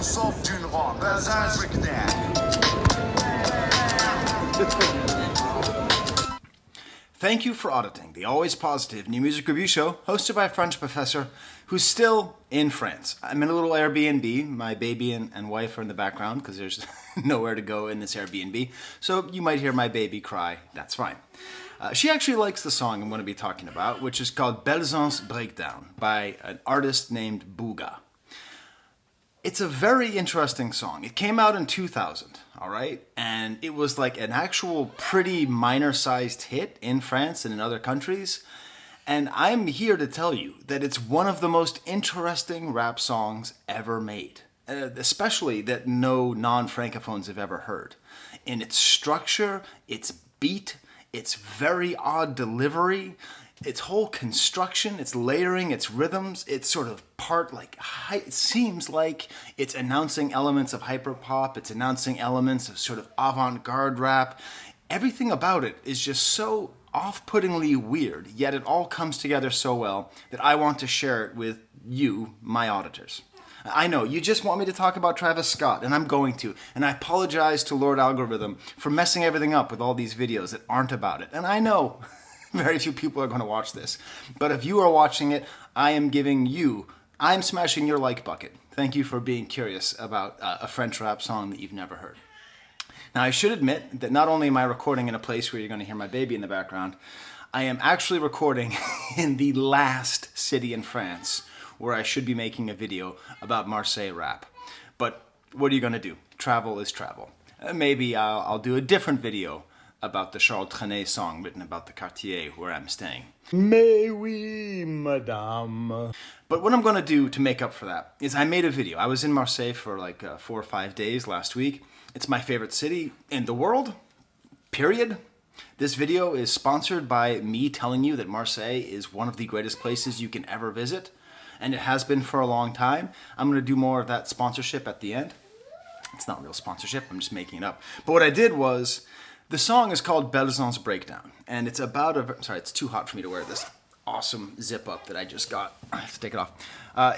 sauf d'une robe. Belsunce breakdown. Thank you for auditing the always positive new music review show hosted by a French professor who's still in France. I'm in a little Airbnb. My baby and wife are in the background because there's nowhere to go in this Airbnb. So you might hear my baby cry. That's fine. She actually likes the song I'm going to be talking about, which is called Belsunce Breakdown by an artist named Bouga. It's a very interesting song. It came out in 2000, all right? And it was like an actual pretty minor-sized hit in France and in other countries. And I'm here to tell you that it's one of the most interesting rap songs ever made, especially that no non-francophones have ever heard. In its structure, its beat, its very odd delivery, its whole construction, its layering, its rhythms, it's sort of part like, it seems like it's announcing elements of hyperpop, it's announcing elements of sort of avant-garde rap. Everything about it is just so off-puttingly weird, yet it all comes together so well that I want to share it with you, my auditors. I know, you just want me to talk about Travis Scott, and I'm going to. And I apologize to Lord Algorithm for messing everything up with all these videos that aren't about it. And I know very few people are going to watch this. But if you are watching it, I'm smashing your like bucket. Thank you for being curious about a French rap song that you've never heard. Now, I should admit that not only am I recording in a place where you're going to hear my baby in the background, I am actually recording in the last city in France where I should be making a video about Marseille rap. But what are you going to do? Travel is travel. Maybe I'll do a different video about the Charles Trenet song written about the quartier where I'm staying. Mais oui, madame. But what I'm going to do to make up for that is I made a video. I was in Marseille for like 4 or 5 days last week. It's my favorite city in the world, period. This video is sponsored by me telling you that Marseille is one of the greatest places you can ever visit, and it has been for a long time. I'm going to do more of that sponsorship at the end. It's not real sponsorship, I'm just making it up. But what I did was, the song is called Belsunce Breakdown, and it's about sorry, it's too hot for me to wear this awesome zip-up that I just got. I have to take it off.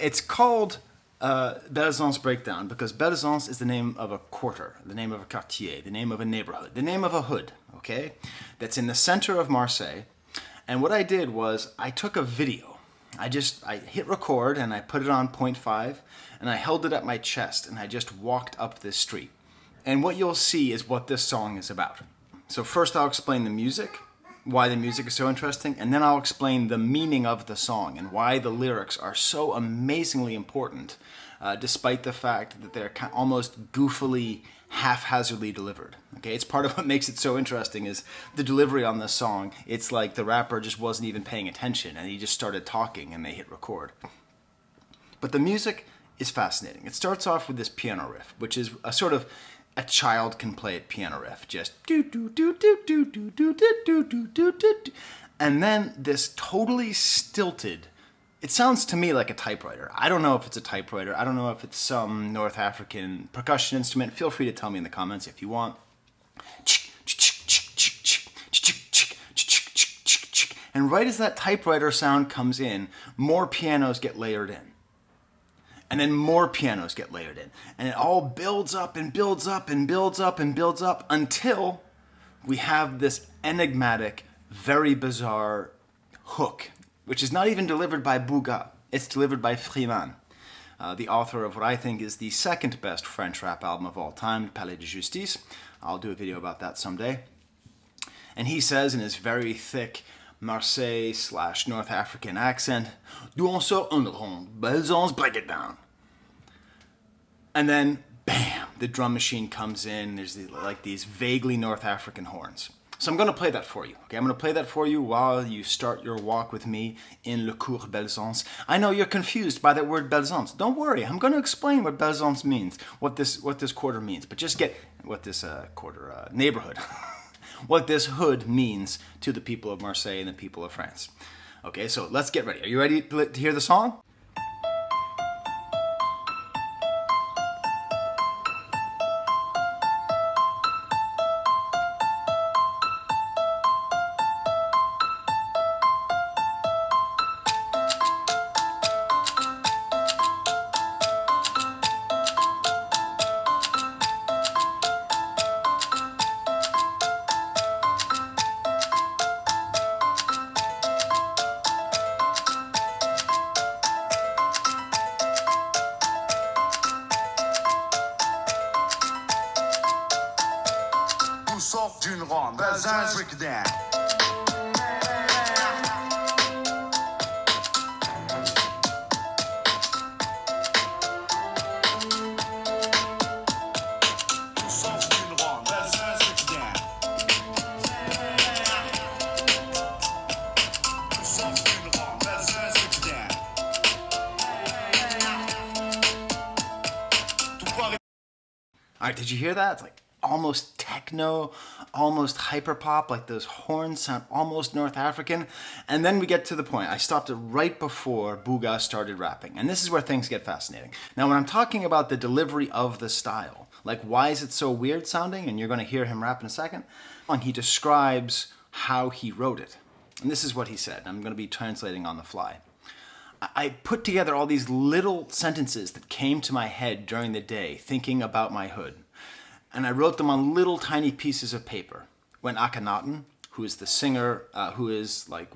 It's called Belsunce Breakdown because Belsunce is the name of a quarter, the name of a quartier, the name of a neighborhood, the name of a hood, okay? That's in the center of Marseille. And what I did was I took a video. I hit record and I put it on 0.5 and I held it at my chest and I just walked up this street. And what you'll see is what this song is about. So first I'll explain the music, why the music is so interesting, and then I'll explain the meaning of the song and why the lyrics are so amazingly important, despite the fact that they're almost goofily, haphazardly delivered. Okay, it's part of what makes it so interesting is the delivery on this song. It's like the rapper just wasn't even paying attention and he just started talking and they hit record. But the music is fascinating. It starts off with this piano riff, which is a sort of a child can play it piano riff, just do do do do do do do do do do do do, and then this totally stilted. It sounds to me like a typewriter. I don't know if it's a typewriter. I don't know if it's some North African percussion instrument. Feel free to tell me in the comments if you want. And right as that typewriter sound comes in, more pianos get layered in. And then more pianos get layered in. And it all builds up and builds up and builds up and builds up until we have this enigmatic, very bizarre hook, which is not even delivered by Bouga. It's delivered by Freeman, the author of what I think is the second best French rap album of all time, Palais de Justice. I'll do a video about that someday. And he says in his very thick Marseille/North African accent, Dansons en rond, Belsunce break it down. And then, bam, the drum machine comes in. There's these vaguely North African horns. So I'm going to play that for you. Okay, I'm going to play that for you while you start your walk with me in Le Cours Belsunce. I know you're confused by that word Belsunce. Don't worry, I'm going to explain what Belsunce means, what this quarter means. But just get what this neighborhood, what this hood means to the people of Marseille and the people of France. Okay, so let's get ready. Are you ready to hear the song? sort d'une ronde. Belsunce, break it down. All right, did you hear that? It's like almost techno, almost hyperpop, like those horns sound almost North African. And then we get to the point. I stopped it right before Bouga started rapping. And this is where things get fascinating. Now, when I'm talking about the delivery of the style, like why is it so weird sounding, and you're going to hear him rap in a second, he describes how he wrote it. And this is what he said. I'm going to be translating on the fly. I put together all these little sentences that came to my head during the day thinking about my hood. And I wrote them on little tiny pieces of paper. When Akhenaten, who is the singer, who is like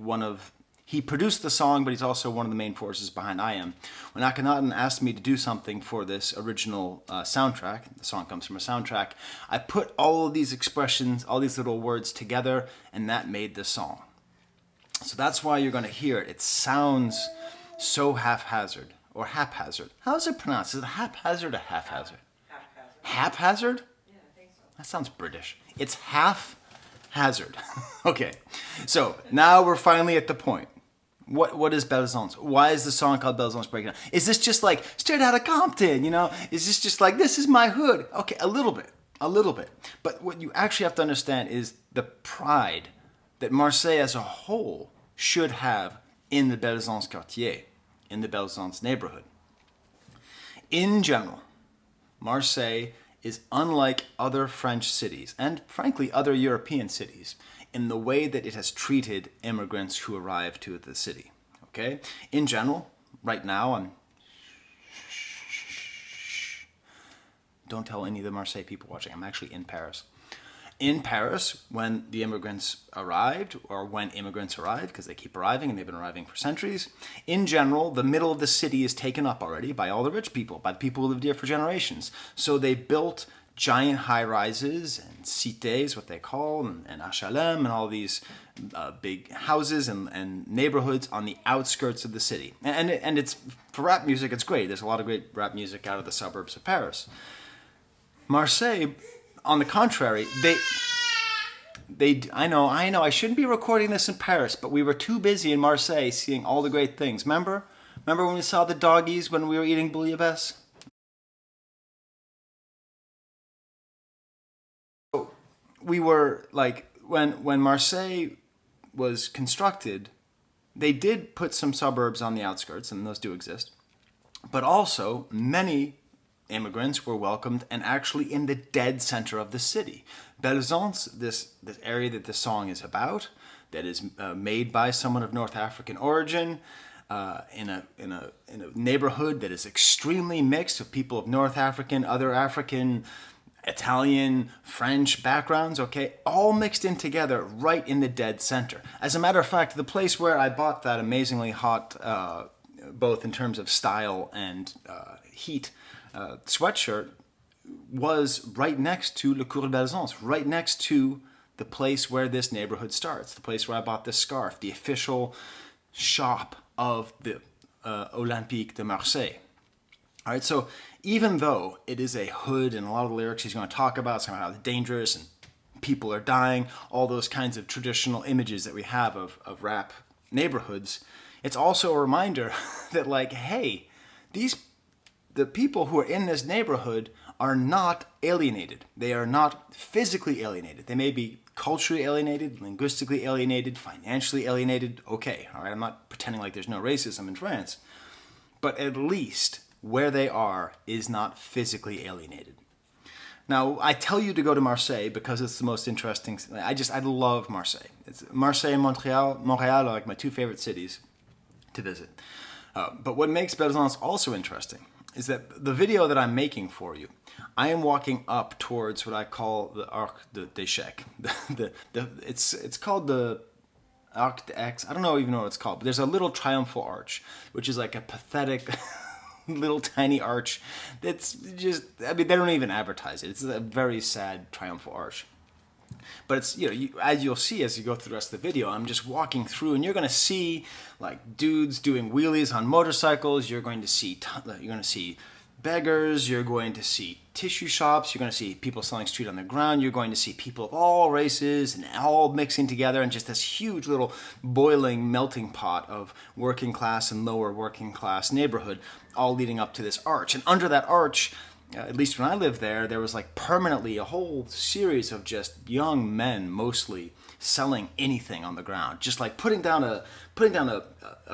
he produced the song, but he's also one of the main forces behind I Am. When Akhenaten asked me to do something for this original soundtrack, the song comes from a soundtrack, I put all of these expressions, all these little words together, and that made the song. So that's why you're going to hear it. It sounds so haphazard, or haphazard. How is it pronounced? Is it haphazard or haphazard? Haphazard. Haphazard? Yeah, I think so. That sounds British. It's haphazard. Okay, so now we're finally at the point. What is Belsunce? Why is the song called Belsunce Breakdown? Is this just like straight out of Compton, you know? Is this just like, this is my hood? Okay, a little bit. But what you actually have to understand is the pride that Marseille as a whole should have in the Belsunce quartier, in the Belsunce neighborhood. In general, Marseille is unlike other French cities, and frankly other European cities, in the way that it has treated immigrants who arrive to the city. Okay? In general, right now, don't tell any of the Marseille people watching, I'm actually in Paris. In Paris, when the immigrants arrived, or when immigrants arrived, because they keep arriving and they've been arriving for centuries, in general, the middle of the city is taken up already by all the rich people, by the people who lived here for generations. So they built giant high-rises and cités, what they call, and HLM, and all these big houses and neighborhoods on the outskirts of the city. And it's, for rap music, it's great. There's a lot of great rap music out of the suburbs of Paris. Marseille, on the contrary, I know, I shouldn't be recording this in Paris, but we were too busy in Marseille seeing all the great things. Remember when we saw the doggies when we were eating bouillabaisse? We were like, when Marseille was constructed, they did put some suburbs on the outskirts, and those do exist, but also many immigrants were welcomed and actually in the dead center of the city. Belsunce, this area that this song is about, that is made by someone of North African origin, in a neighborhood that is extremely mixed of people of North African, other African, Italian, French backgrounds, okay, all mixed in together right in the dead center. As a matter of fact, the place where I bought that amazingly hot, both in terms of style and heat, sweatshirt was right next to Le Cours de Belsunce, right next to the place where this neighborhood starts, the place where I bought this scarf, the official shop of the Olympique de Marseille. All right, so even though it is a hood and a lot of the lyrics he's going to talk about, some how it's dangerous and people are dying, all those kinds of traditional images that we have of rap neighborhoods, it's also a reminder that, like, hey, the people who are in this neighborhood are not alienated. They are not physically alienated. They may be culturally alienated, linguistically alienated, financially alienated. Okay, all right, I'm not pretending like there's no racism in France. But at least where they are is not physically alienated. Now, I tell you to go to Marseille because it's the most interesting. I love Marseille. Marseille and Montreal are like my two favorite cities to visit. But what makes Belsunce also interesting is that the video that I'm making for you, I am walking up towards what I call the Arc d'Échec. It's called the Arc d'Aix. I don't even know what it's called, but there's a little triumphal arch, which is like a pathetic little tiny arch that's just, they don't even advertise it. It's a very sad triumphal arch. But it's, as you'll see as you go through the rest of the video, I'm just walking through, and you're going to see like dudes doing wheelies on motorcycles. You're going to see beggars. You're going to see tissue shops. You're going to see people selling street on the ground. You're going to see people of all races and all mixing together in just this huge little boiling melting pot of working class and lower working class neighborhood, all leading up to this arch. And under that arch, at least when I lived there, there was like permanently a whole series of just young men, mostly selling anything on the ground, just like putting down a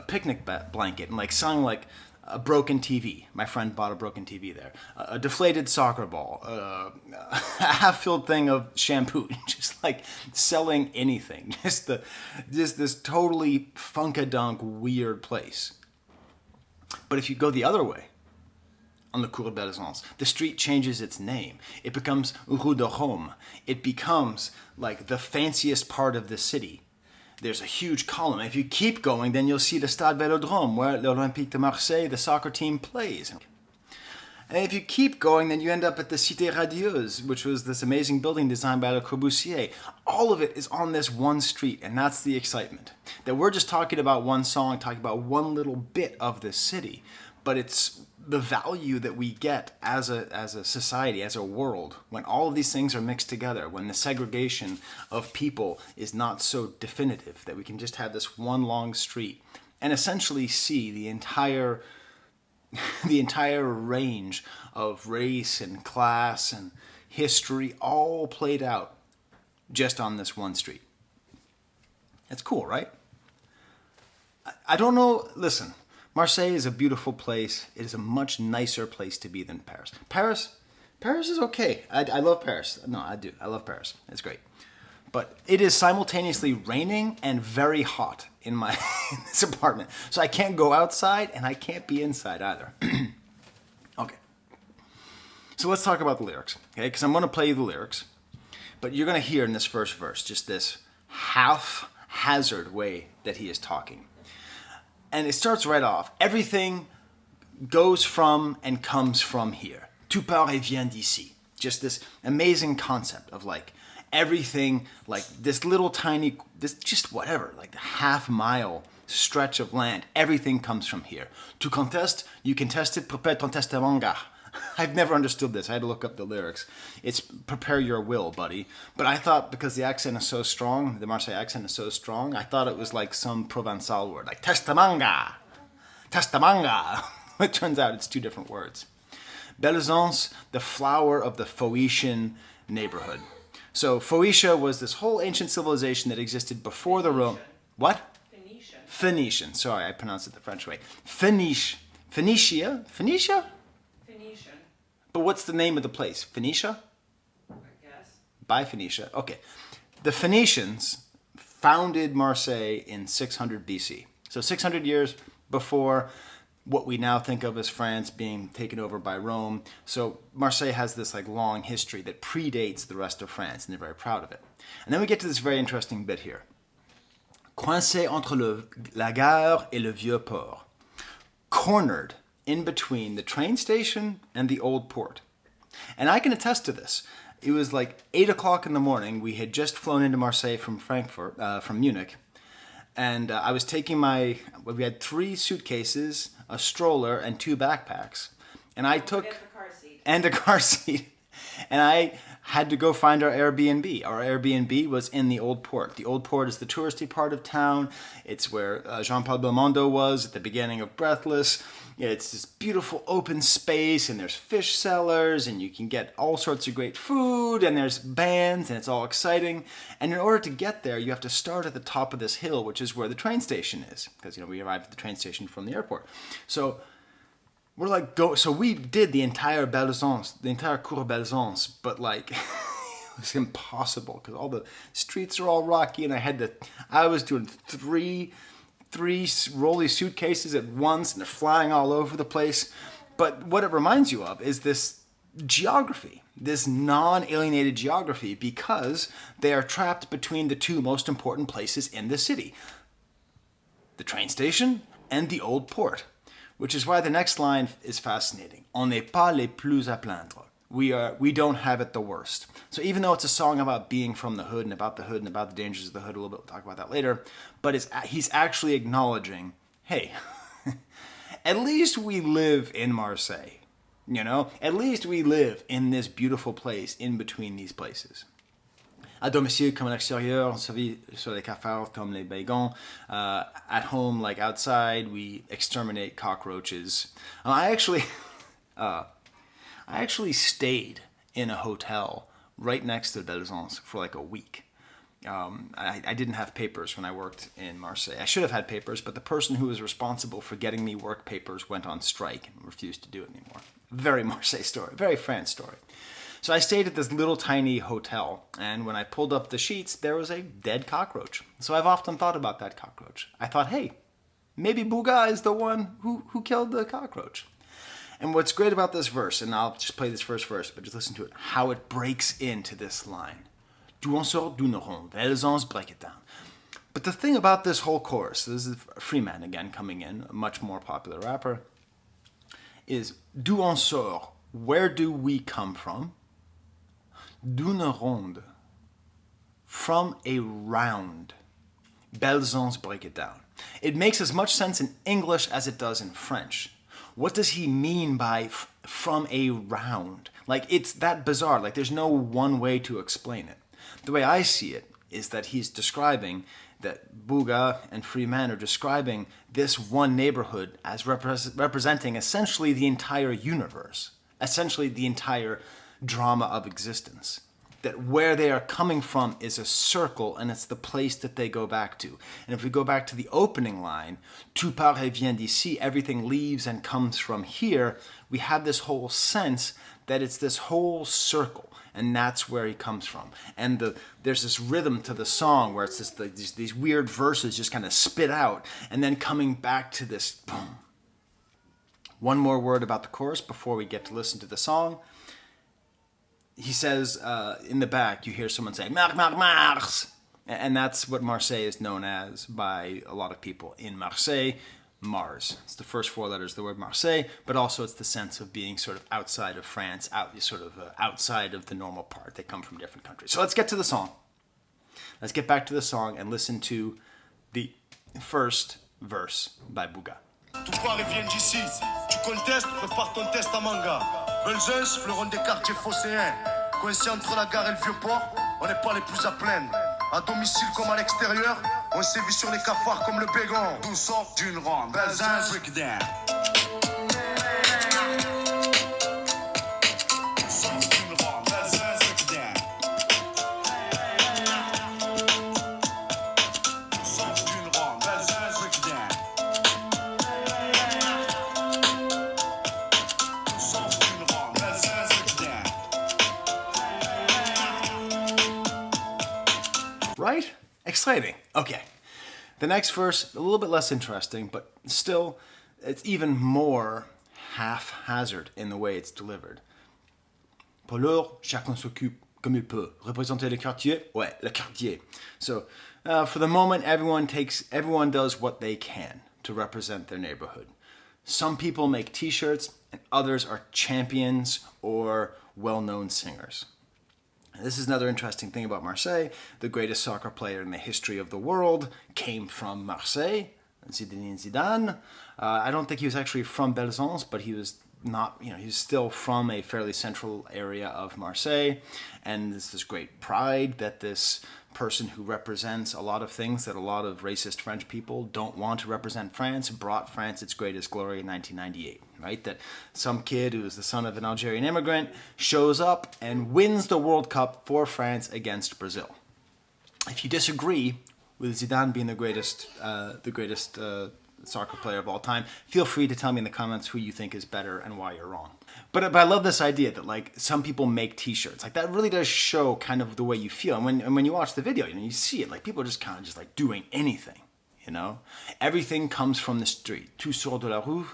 picnic blanket and like selling like a broken TV. My friend bought a broken TV there, a deflated soccer ball, a half-filled thing of shampoo, just like selling anything. Just this totally funkadunk weird place. But if you go the other way, on the Cours Belsunce, the street changes its name. It becomes Rue de Rome. It becomes like the fanciest part of the city. There's a huge column. If you keep going, then you'll see the Stade Vélodrome, where l'Olympique de Marseille, the soccer team, plays. And if you keep going, then you end up at the Cité Radieuse, which was this amazing building designed by Le Corbusier. All of it is on this one street, and that's the excitement. That we're just talking about one song, talking about one little bit of this city, but it's the value that we get as a society, as a world, when all of these things are mixed together, when the segregation of people is not so definitive, that we can just have this one long street and essentially see the entire range of race and class and history all played out just on this one street. It's cool, right? I don't know, listen, Marseille is a beautiful place. It is a much nicer place to be than Paris. Paris is okay. I love Paris. No, I do. I love Paris. It's great. But it is simultaneously raining and very hot in this apartment. So I can't go outside and I can't be inside either. Okay. So let's talk about the lyrics, okay? Because I'm going to play you the lyrics. But you're going to hear in this first verse just this haphazard way that he is talking. And it starts right off. Everything goes from and comes from here. Tout part et vient d'ici. Just this amazing concept of like everything, like this little tiny, this just whatever, like the half-mile stretch of land. Everything comes from here. Tu contestes, you contest it, prepare ton testament. I've never understood this. I had to look up the lyrics. It's prepare your will, buddy. But I thought because the accent is so strong, the Marseille accent is so strong, I thought it was like some Provençal word, like testamanga. It turns out it's two different words. Belsunce, the flower of the Phoenician neighborhood. So Phoenicia was this whole ancient civilization that existed before the Rome. What? Phoenician. Sorry, I pronounced it the French way. Phoenicia? Phoenicia? But what's the name of the place? Phoenicia? I guess. By Phoenicia. Okay. The Phoenicians founded Marseille in 600 BC. So 600 years before what we now think of as France being taken over by Rome. So Marseille has this like long history that predates the rest of France, and they're very proud of it. And then we get to this very interesting bit here. Coincé entre la gare et le vieux port. Cornered in between the train station and the old port. And I can attest to this. It was like 8 o'clock in the morning. We had just flown into Marseille from Munich. And I was taking we had 3 suitcases, a stroller, and 2 backpacks. And I took... And a car seat. And I had to go find our Airbnb. Our Airbnb was in the Old Port. The Old Port is the touristy part of town. It's where Jean-Paul Belmondo was at the beginning of Breathless. It's this beautiful open space, and there's fish sellers, and you can get all sorts of great food, and there's bands, and it's all exciting. And in order to get there, you have to start at the top of this hill, which is where the train station is, because we arrived at the train station from the airport. So we're like, so we did the entire Belsunce, the entire Cours Belsunce, but like it was impossible because all the streets are all rocky, and I was doing three rolly suitcases at once, and they're flying all over the place. But what it reminds you of is this geography, this non-alienated geography, because they are trapped between the 2 most important places in the city, the train station and the old port. Which is why the next line is fascinating. On n'est pas les plus à plaindre. we don't have it the worst. So even though it's a song about being from the hood and about the hood and about the dangers of the hood, a little bit, we'll talk about that later, but he's actually acknowledging, hey, at least we live in Marseille, you know? At least we live in this beautiful place in between these places. À domicile comme à l'extérieur, on survit sur les cafards comme les bagons. At home, like outside, we exterminate cockroaches. I actually stayed in a hotel right next to Belsunce for like a week. I didn't have papers when I worked in Marseille. I should have had papers, but the person who was responsible for getting me work papers went on strike and refused to do it anymore. Very Marseille story, very France story. So I stayed at this little tiny hotel, and when I pulled up the sheets, there was a dead cockroach. So I've often thought about that cockroach. I thought, hey, maybe Bouga is the one who killed the cockroach. And what's great about this verse, and I'll just play this first verse, but just listen to it, how it breaks into this line. D'où on sort d'où nous ronde, Belsunce break it down. But the thing about this whole chorus, this is Freeman again coming in, a much more popular rapper, is d'où on sort, where do we come from? D'où nous ronde, from a round. Belsunce break it down. It makes as much sense in English as it does in French. What does he mean by from a round? Like, it's that bizarre. Like, there's no one way to explain it. The way I see it is that he's describing that Bouga and Freeman are describing this one neighborhood as representing essentially the entire universe, essentially the entire drama of existence. That where they are coming from is a circle, and it's the place that they go back to. And if we go back to the opening line, tout part et vient d'ici, everything leaves and comes from here, we have this whole sense that it's this whole circle, and that's where he comes from. And there's this rhythm to the song where it's just these weird verses just kind of spit out, and then coming back to this boom. One more word about the chorus before we get to listen to the song. He says in the back, you hear someone say, Mars. And that's what Marseille is known as by a lot of people in Marseille, Mars. It's the first four letters of the word Marseille, but also it's the sense of being sort of outside of France, outside of the normal part. They come from different countries. So let's get to the song. Let's get back to the song and listen to the first verse by Bouga. Tout part et vient d'ici. Tu contestes, prépare ton test à manga. Belsunce, fleuron des quartiers phocéens. Coincé entre la gare et le vieux port, on n'est pas les plus à plaindre. À domicile comme à l'extérieur, on sévit sur les cafards comme le bégon. D'où sort d'une ronde, Belsunce, break it down. Right? Exciting. Okay. The next verse, a little bit less interesting, but still, it's even more haphazard in the way it's delivered. Pour l'heure, chacun s'occupe comme il peut. Représenter le quartier? Ouais, le quartier. So, for the moment, everyone does what they can to represent their neighborhood. Some people make t-shirts, and others are champions or well-known singers. This is another interesting thing about Marseille. The greatest soccer player in the history of the world came from Marseille, Zinedine Zidane. I don't think he was actually from Belsunce, but he was not, he's still from a fairly central area of Marseille. And there's this great pride that this person who represents a lot of things that a lot of racist French people don't want to represent France brought France its greatest glory in 1998, right? That some kid who is the son of an Algerian immigrant shows up and wins the World Cup for France against Brazil. If you disagree with Zidane being the greatest soccer player of all time, feel free to tell me in the comments who you think is better and why you're wrong. But I love this idea that like some people make t-shirts. Like that really does show kind of the way you feel. And when you watch the video, you see it. Like people are just kind of just like doing anything, Everything comes from the street. Tout sort de la rue,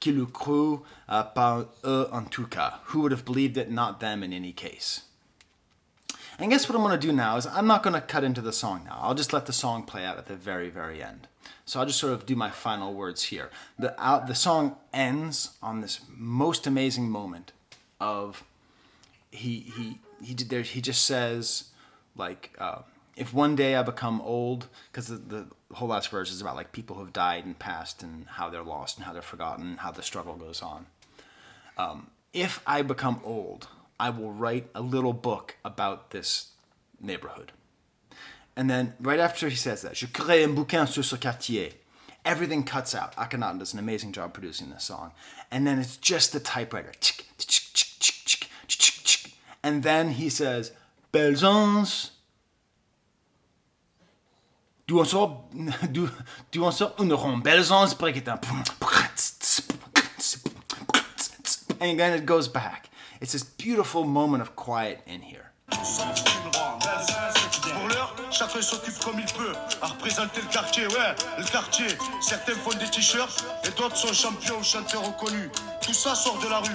qui le crut, par eux en tout cas. Who would have believed it? Not them in any case. And guess what I'm going to do now is I'm not going to cut into the song now. I'll just let the song play out at the very, very end. So I'll just sort of do my final words here. The song ends on this most amazing moment of he just says like if one day I become old, because the whole last verse is about like people who've died and passed and how they're lost and how they're forgotten and how the struggle goes on. If I become old, I will write a little book about this neighborhood. And then right after he says that, je crée un bouquin sur ce quartier. Everything cuts out. Akhenaten does an amazing job producing this song. And then it's just the typewriter. And then he says, Belsunce, du en sors une ronde. Belsunce, break it down. And then it goes back. It's this beautiful moment of quiet in here. Pour l'heure, chacun s'occupe comme il peut à représenter le quartier, ouais, le quartier. Certains font des t-shirts et d'autres sont champions ou chanteurs reconnus. Tout ça sort de la rue,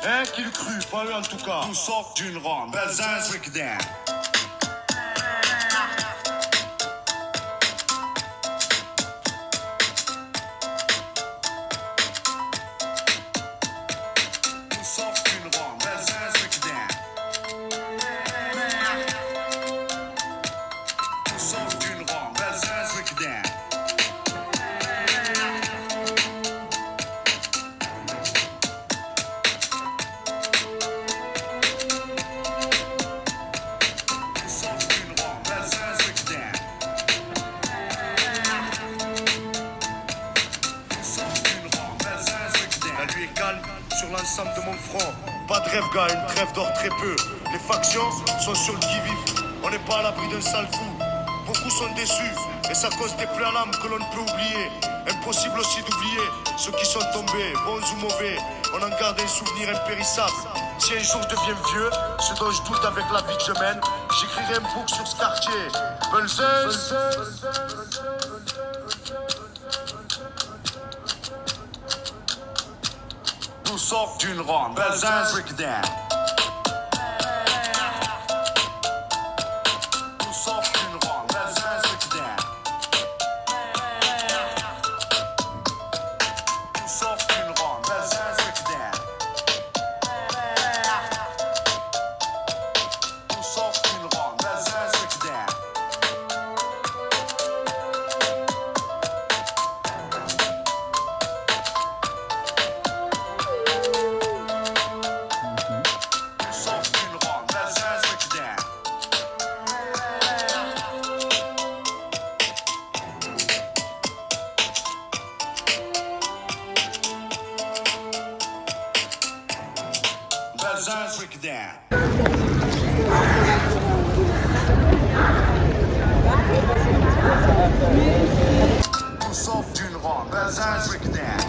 hein, qui le cru, pas eux en tout cas. Tout sort d'une ronde, Belsunce, break it down. Sur l'ensemble de mon front, pas de rêve gars, une trêve d'or très peu. Les factions sont sur le qui-vive, on n'est pas à l'abri d'un sale fou. Beaucoup sont déçus, et ça cause des plaies à l'âme que l'on ne peut oublier. Impossible aussi d'oublier ceux qui sont tombés, bons ou mauvais. On en garde un souvenir impérissable. Si un jour je deviens vieux, ce dont je doute avec la vie que je mène, j'écrirai un book sur ce quartier. Belsunce. Nous sort d'une ronde, Belsunce, break it down. Nous sort d'une ronde, Belsunce, break it down. Nous sort d'une ronde, Belsunce, break it down. Nous sort d'une ronde, Belsunce, break it down. Belsunce, break it down. Nous sommes d'une ronde, Belsunce, break it down.